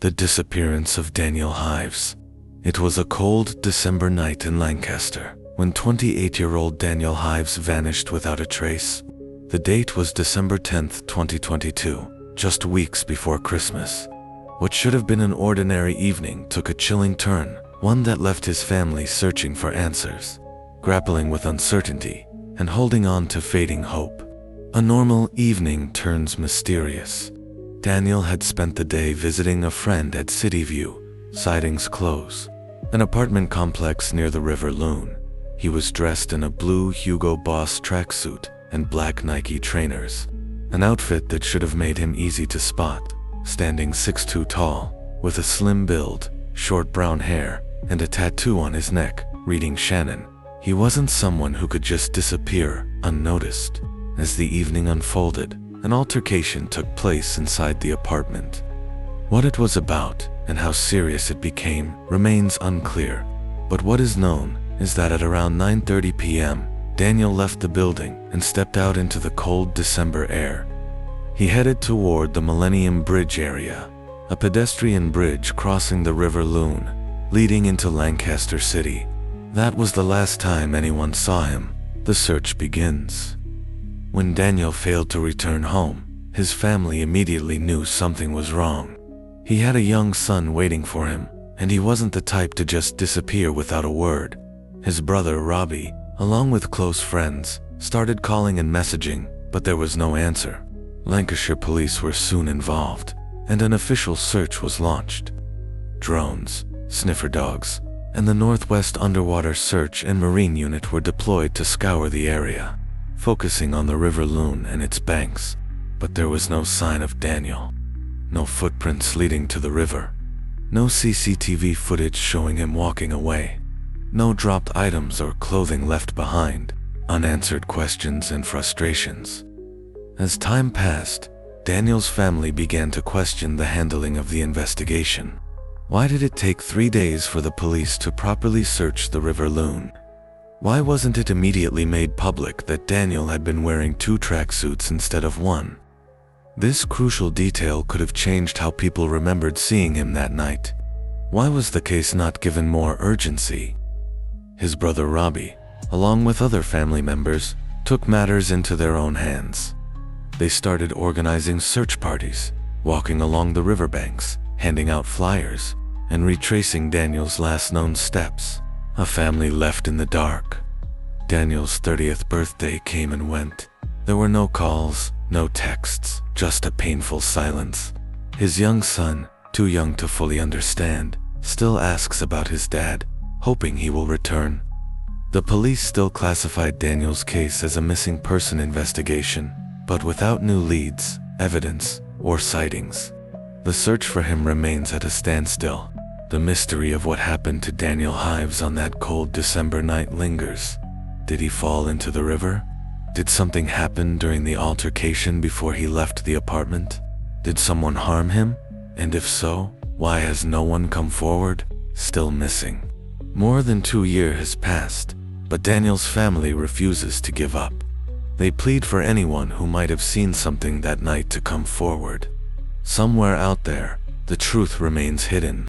The disappearance of Daniel Hives. It was a cold December night in Lancaster when 28-year-old Daniel Hives vanished without a trace. The date was December 10th, 2022, just weeks before Christmas. What should have been an ordinary evening took a chilling turn, one that left his family searching for answers, grappling with uncertainty, and holding on to fading hope. A normal evening turns mysterious. Daniel had spent the day visiting a friend at Sidings Close, an apartment complex near the River Lune. He was dressed in a blue Hugo Boss tracksuit and black Nike trainers, an outfit that should have made him easy to spot. Standing 6'2" tall, with a slim build, short brown hair, and a tattoo on his neck, reading Shannon. He wasn't someone who could just disappear unnoticed. As the evening unfolded, an altercation took place inside the apartment. What it was about and how serious it became remains unclear, but what is known is that at around 9:30 p.m., Daniel left the building and stepped out into the cold December air. He headed toward the Millennium Bridge area, a pedestrian bridge crossing the River Lune, leading into Lancaster City. That was the last time anyone saw him. The search begins. When Daniel failed to return home, his family immediately knew something was wrong. He had a young son waiting for him, and he wasn't the type to just disappear without a word. His brother Robbie, along with close friends, started calling and messaging, but there was no answer. Lancashire police were soon involved, and an official search was launched. Drones, sniffer dogs, and the Northwest Underwater Search and Marine Unit were deployed to scour the area, focusing on the River Lune and its banks. But there was no sign of Daniel. No footprints leading to the river. No CCTV footage showing him walking away. No dropped items or clothing left behind. Unanswered questions and frustrations. As time passed, Daniel's family began to question the handling of the investigation. Why did it take 3 days for the police to properly search the River Lune? Why wasn't it immediately made public that Daniel had been wearing 2 tracksuits instead of 1? This crucial detail could have changed how people remembered seeing him that night. Why was the case not given more urgency? His brother Robbie, along with other family members, took matters into their own hands. They started organizing search parties, walking along the riverbanks, handing out flyers, and retracing Daniel's last known steps. A family left in the dark. Daniel's 30th birthday came and went. There were no calls, no texts, just a painful silence. His young son, too young to fully understand, still asks about his dad, hoping he will return. The police still classified Daniel's case as a missing person investigation, but without new leads, evidence, or sightings. The search for him remains at a standstill. The mystery of what happened to Daniel Hives on that cold December night lingers. Did he fall into the river? Did something happen during the altercation before he left the apartment? Did someone harm him? And if so, why has no one come forward? Still missing. More than 2 years has passed, but Daniel's family refuses to give up. They plead for anyone who might have seen something that night to come forward. Somewhere out there, the truth remains hidden.